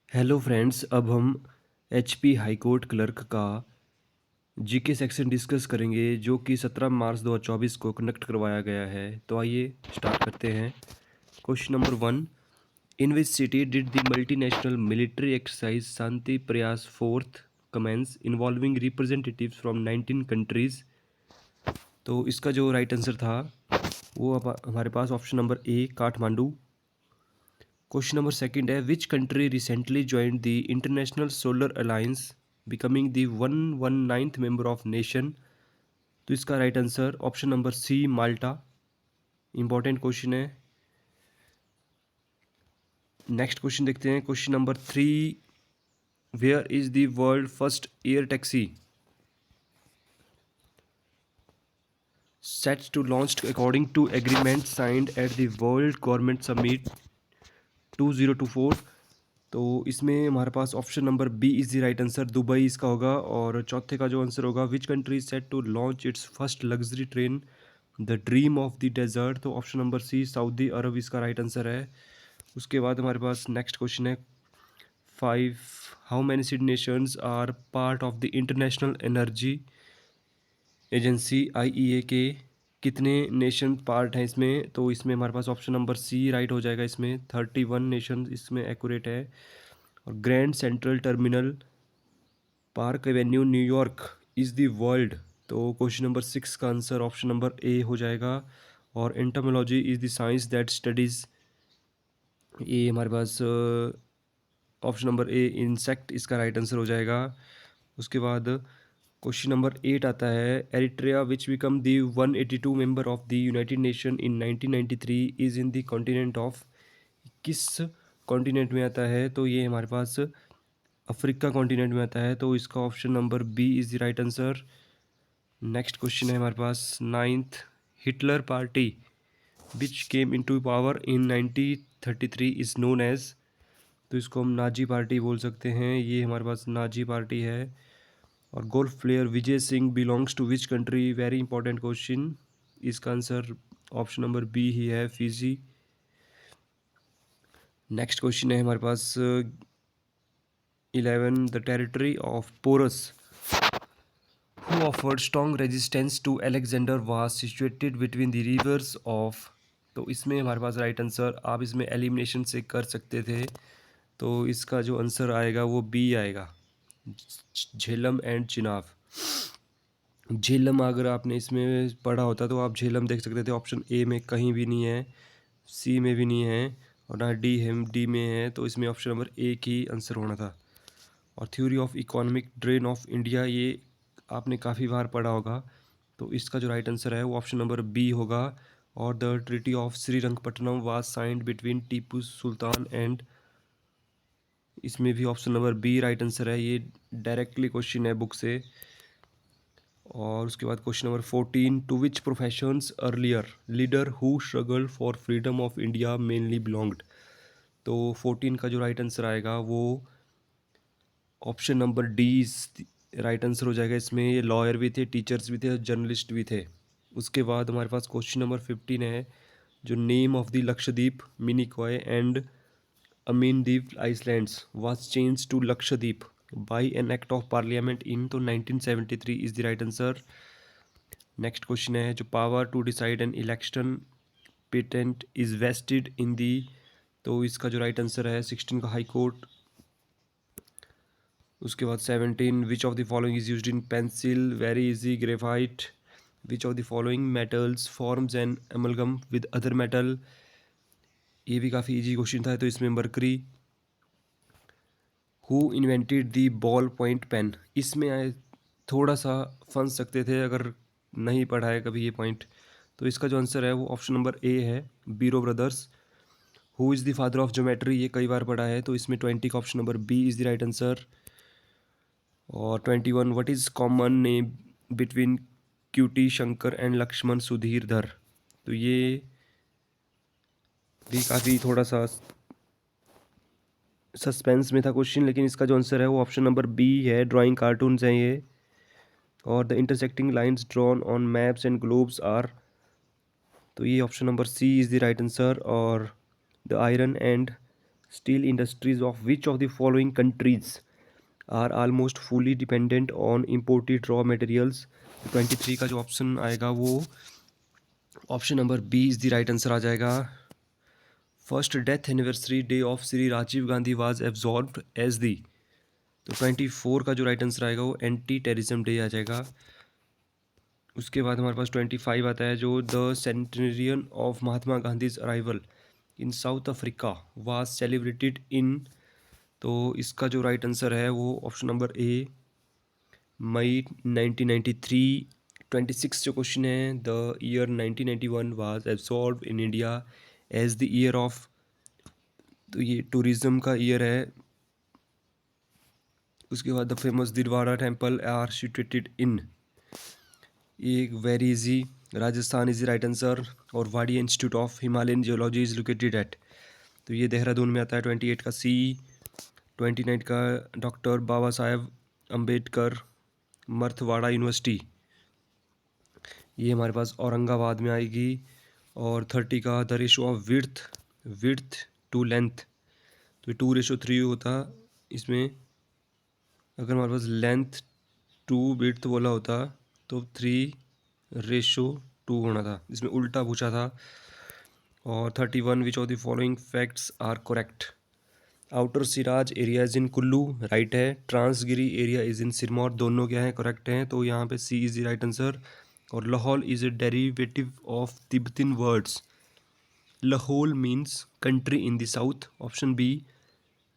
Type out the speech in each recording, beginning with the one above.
Hello friends, अब हम HP high court clerk का जीके सेक्शन डिस्कस करेंगे जो कि 17 मार्च 2024 को कंडक्ट करवाया गया है। तो आइए स्टार्ट करते हैं। Question number 1, in which city did the multinational military exercise Shanti Prayas fourth commence involving representatives from 19 countries. तो इसका जो राइट आंसर था वो अब हमारे पास option number A Kathmandu. Question number second है, which country recently joined the international solar alliance becoming the 119th member of nation. तो इसका right answer option number C Malta. Important question है। नेक्स्ट क्वेश्चन देखते हैं। Question number 3, where is the world first air taxi set to launched according to agreement signed at the World Government Summit 2024। तो इसमें हमारे पास option number B is the right answer, Dubai इसका होगा। और चौथे का जो आंसर होगा, which country set to launch its first luxury train the dream of the desert. तो option number C Saudi Arab इसका राइट आंसर है। उसके बाद हमारे पास नेक्स्ट क्वेश्चन है 5, how many nations are part of the international energy agency IEA के कितने नेशन पार्ट हैं इसमें। तो इसमें हमारे पास ऑप्शन नंबर सी राइट हो जाएगा। इसमें 31 नेशन इसमें एक्यूरेट है। और grand central terminal park Avenue New York is the world. तो क्वेश्चन नंबर 6 का आंसर ऑप्शन नंबर ए हो जाएगा। और entomology is the science that studies, ये हमारे पास ऑप्शन नंबर ए इंसेक्ट इसका राइट आंसर हो जाएगा। उसके बाद क्वेश्चन नंबर 8 आता है, Eritrea which become the 182 member of the United nation in 1993 is in the continent of, किस कॉन्टिनेंट में आता है। तो ये हमारे पास अफ्रीका कॉन्टिनेंट में आता है। तो इसका option number B is the right answer. Next question है हमारे पास 9th, Hitler party which came into power in 1933 is known as. तो इसको हम नाजी पार्टी बोल सकते हैं, ये हमारे पास नाजी पार्टी है। और golf player Vijay Singh belongs to which country, very important question. इसका आंसर ऑप्शन नंबर बी ही है, फिजी। नेक्स्ट क्वेश्चन है हमारे पास 11, the territory of Porus who offered strong resistance to Alexander was situated between the rivers of। तो इसमें हमारे पास right answer, आप इसमें एलिमिनेशन से कर सकते थे। तो इसका जो आंसर आएगा वो बी आएगा, झेलम एंड चिनाब। झेलम अगर आपने इसमें पढ़ा होता तो आप झेलम देख सकते थे। ऑप्शन ए में कहीं भी नहीं है, सी में भी नहीं है, और ना डी में है। तो इसमें ऑप्शन नंबर ए की आंसर होना था। और theory of economic drain of India, ये आपने काफ़ी बार पढ़ा होगा। तो इसका जो राइट आंसर है वो ऑप्शन नंबर बी होगा। और the treaty of Srirangapatnam was signed between Tipu Sultan and, इसमें भी option number B right answer है। ये डायरेक्टली क्वेश्चन है बुक से। और उसके बाद question number 14, to which professions earlier leader who struggle for freedom of India mainly belonged. तो 14 का जो राइट आंसर आएगा वो option number D right answer हो जाएगा। इसमें ये लॉयर भी थे, टीचर्स भी थे और जर्नलिस्ट भी थे। उसके बाद हमारे पास क्वेश्चन नंबर 15 है, जो name of the Lakshadweep Minicoy and Amindivi islands was change to Lakshadweep by an act of parliament in, तो 1973 is the right answer. Next question है, जो power to decide an election patent is vested in the. तो इसका जो right answer है 16 का high court. उसके बाद 17, which of the following is used in pencil, very easy, graphite. Which of the following metals forms an amalgam with other metal, ये भी काफ़ी इजी क्वेश्चन था। तो इसमें mercury. Who invented the ball point pen, इसमें आए थोड़ा सा फंस सकते थे अगर नहीं पढ़ा है कभी ये पॉइंट। तो इसका जो आंसर है वो ऑप्शन नंबर ए है, Biro brothers. Who is the father of geometry, ये कई बार पढ़ा है। तो इसमें 20 का option number B is the right answer. और 21, what is common name between Kutty Shankar and Lakshman Sudhir Dar. तो ये भी काफ़ी थोड़ा सा सस्पेंस में था क्वेश्चन, लेकिन इसका जो आंसर है वो ऑप्शन नंबर बी है, ड्राइंग कार्टून्स हैं ये। और the intersecting lines drawn on maps and globes are, तो ये option number C is the right answer. और the iron and Steel industries of which of the following countries are almost fully dependent on imported raw materials? 23 का जो option आएगा वो option number B is the right answer आ जाएगा. First death anniversary day of Shri Rajiv Gandhi was absorbed as the. तो 24 का जो right answer आएगा वो एंटी टेररिज्म डे आ जाएगा. उसके बाद हमारे पास 25 आता है जो the centenarian of Mahatma Gandhi's arrival in South Africa was celebrated in. तो इसका जो राइट आंसर है वो ऑप्शन नंबर ए मई 1993. 26 जो क्वेश्चन है the year 1991 was absorb in India as the year of. तो ये टूरिज्म का ईयर है. उसके बाद the famous Dilwara temple are situated in. ये एक very easy. Rajasthan is the right answer. और Wadia institute of Himalayan geology is located at. तो ये देहरादून में आता है. 28 का सी. 29 का डॉक्टर बाबा साहेब अम्बेडकर मर्थवाड़ा यूनिवर्सिटी, ये हमारे पास औरंगाबाद में आएगी. और 30 का the ratio of width to length. तो 2:3 होता इसमें. अगर हमारे पास लेंथ टू विड्थ बोला होता तो 3:2 होना था. इसमें उल्टा पूछा था. और 31 which of the following facts are correct? Outer Seraj area is in Kullu, right है. Transgiri area is in Sirmaur, दोनों क्या है करेक्ट हैं. तो यहाँ पे C is the right answer. और Lahaul is a derivative of Tibetan words. Lahaul means country in the south. Option B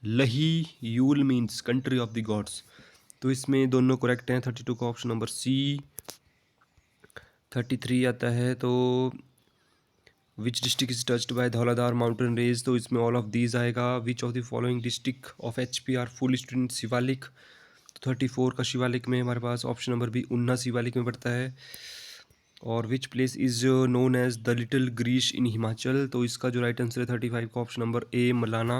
Lha Yul means country of the gods. तो इसमें दोनों करेक्ट हैं. 32 का ऑप्शन नंबर सी. 33 आता है तो which district is touched by Dhauladhar mountain range. तो इसमें ऑल ऑफ दीज आएगा. Which of the following district of HP are full student Shivalik. तो 34 का शिवालिक में हमारे पास ऑप्शन नंबर बी उन्ना शिवालिक में पड़ता है. और which place is known as the little Greece in Himachal. तो इसका जो राइट आंसर है 35 का ऑप्शन नंबर ए मलाना.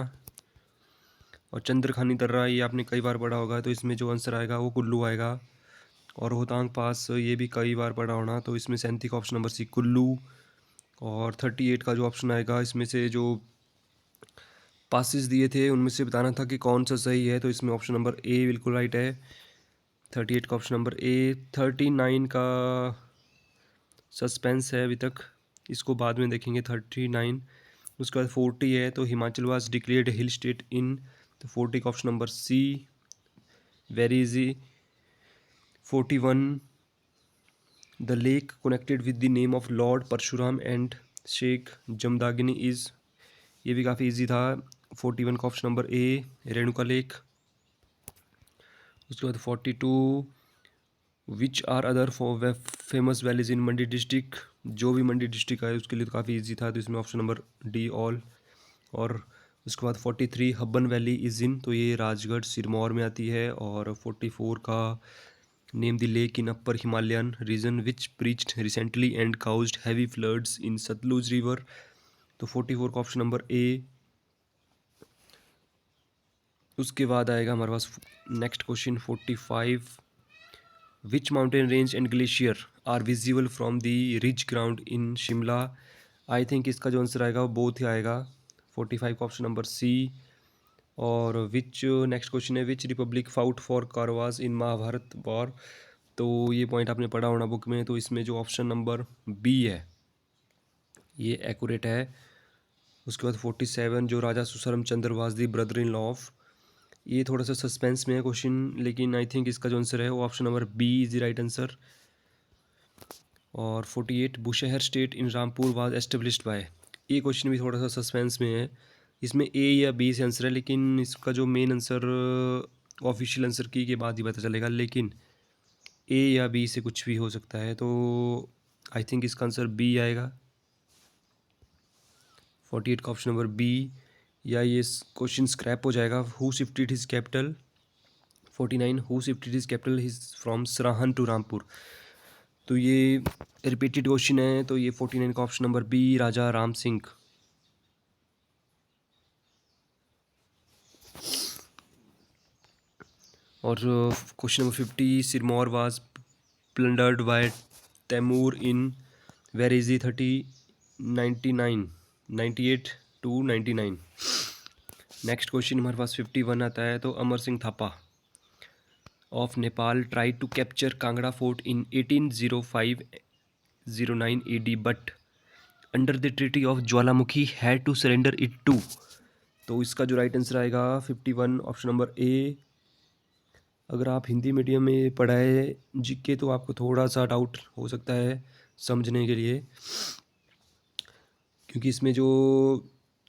और चंद्रखानी दर्रा ये आपने कई बार पढ़ा होगा. तो इसमें जो आंसर आएगा वो कुल्लू आएगा. और रोहतांग पास ये भी कई बार पढ़ा होना. तो इसमें 37 का ऑप्शन नंबर सी कुल्लू. और 38 का जो ऑप्शन आएगा इसमें से जो पासिस दिए थे उनमें से बताना था कि कौन सा सही है. तो इसमें ऑप्शन नंबर ए बिल्कुल राइट है. 38 का ऑप्शन नंबर ए. 39 का सस्पेंस है अभी तक, इसको बाद में देखेंगे. 39. उसके बाद 40 है तो Himachal was declared hill state in. तो 40 का option number C very easy. 41 the lake connected with the name of lord Parshuram and शेख जमदागिनी इज. ये भी काफ़ी इजी था. 41 का option number A Renuka lake. उसके बाद 42 which are other four famous valleys in Mandi district. जो भी मंडी डिस्ट्रिक्ट है उसके लिए तो काफ़ी इजी था. तो इसमें ऑप्शन नंबर डी ऑल. और उसके बाद 43 हब्बन वैली इज़ इन. तो ये राजगढ़ सिरमौर में आती है. और 44 का name the lake in upper Himalayan region which breached recently and caused heavy floods in Sutlej river. तो 44 का ऑप्शन नंबर ए. उसके बाद आएगा हमारे पास next question 45 which mountain range and glacier are visible from the ridge ground in Shimla. I think इसका जो answer आएगा वो बोथ ही आएगा. 45 का ऑप्शन नंबर सी. और विच नेक्स्ट क्वेश्चन है which republic fought for Kauravas in Mahabharata war. तो ये पॉइंट आपने पढ़ा होना बुक में. तो इसमें जो ऑप्शन नंबर बी है ये एक्यूरेट है. उसके बाद 47 जो Raja Susarma Chandra was the brother in law of. ये थोड़ा सा सस्पेंस में है क्वेश्चन, लेकिन आई थिंक इसका जो आंसर है वो option number B is the right answer. और 48 Bushahr state in Rampur was established by. ये क्वेश्चन भी थोड़ा सा सस्पेंस में है. इसमें ए या बी से आंसर है, लेकिन इसका जो मेन आंसर ऑफिशियल आंसर की के बाद ही पता चलेगा. लेकिन ए या बी से कुछ भी हो सकता है. तो आई थिंक इसका आंसर बी आएगा. 48 का ऑप्शन नंबर बी. या ये क्वेश्चन स्क्रैप हो जाएगा. Who shifted his capital. 49 who shifted his capital his from Sarahan to Rampur. तो ये रिपीटेड क्वेश्चन है. तो ये 49 का option number B Raja Ram Singh. और question number 50 Sirmaur was plundered by Timur in where is 30 99 98 to 99. Next question हमारे पास 51 आता है। तो अमर Singh Thapa of Nepal tried to capture Kangra fort in 1805-09 AD, but under the Treaty of Jwalamukhi had to surrender it to। तो इसका जो right answer आएगा 51 option number ए। अगर आप हिंदी मीडियम में पढ़ाए जीके तो आपको थोड़ा सा डाउट हो सकता है समझने के लिए, क्योंकि इसमें जो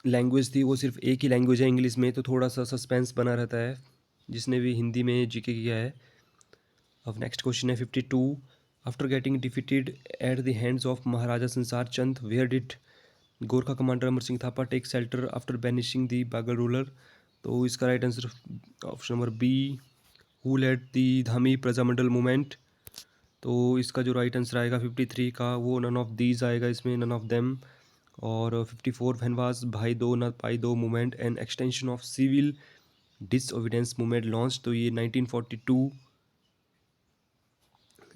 लैंग्वेज थी वो सिर्फ एक ही लैंग्वेज है इंग्लिश में, तो थोड़ा सा सस्पेंस बना रहता है जिसने भी हिंदी में जीके किया है। अब नेक्स्ट क्वेश्चन है 52। After getting defeated at the hands of Maharaja Sansar Chand, where did Gorkha commander Amar Singh Thapa take shelter after banishing the Baghal ruler. तो इसका right answer option number B, who led the Dhami Prajamandal movement. तो इसका जो राइट आंसर आएगा 53 का, वो नन ऑफ दीज आएगा इसमें, नन ऑफ देम। और 54 व्हेन वाज भाई दो Na Pai Do movement and extension of civil disobedience movement launch. तो ये 1942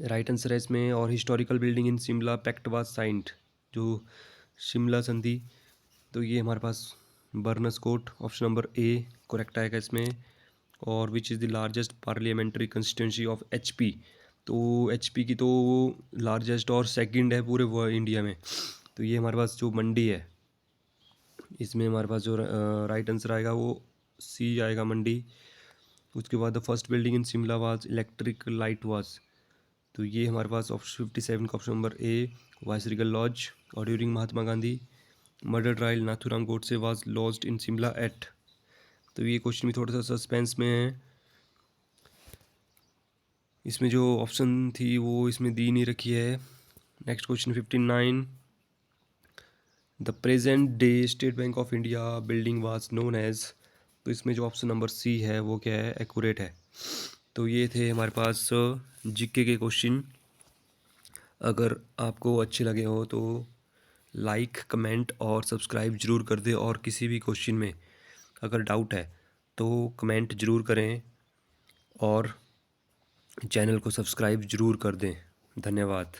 राइट आंसर है इसमें। और historical building in Shimla pact was signed, जो शिमला संधि, तो ये हमारे पास Barnes court option number A correct आएगा इसमें। और which is the largest parliamentary constituency of HP. तो एचपी की तो लार्जेस्ट और सेकंड है पूरे इंडिया में, तो ये हमारे पास जो मंडी है, इसमें हमारे पास जो राइट आंसर आएगा वो सी आएगा, मंडी। उसके बाद the first building in Shimla was electric light was. तो ये हमारे पास ऑप्शन 57 का option number A viceregal lodge. और during Mahatma Gandhi murder trial Nathuram Godse was lodged in Shimla at. तो ये क्वेश्चन भी थोड़ा सा सस्पेंस में है, इसमें जो ऑप्शन थी वो इसमें दी नहीं रखी है। Next question 59। The present day State Bank of India building was known as. तो इसमें जो ऑप्शन नंबर सी है वो क्या है, एक्यूरेट है। तो ये थे हमारे पास जीके के क्वेश्चन। अगर आपको अच्छे लगे हो तो लाइक कमेंट और सब्सक्राइब ज़रूर कर दें, और किसी भी क्वेश्चन में अगर डाउट है तो कमेंट ज़रूर करें और चैनल को सब्सक्राइब ज़रूर कर दें। धन्यवाद।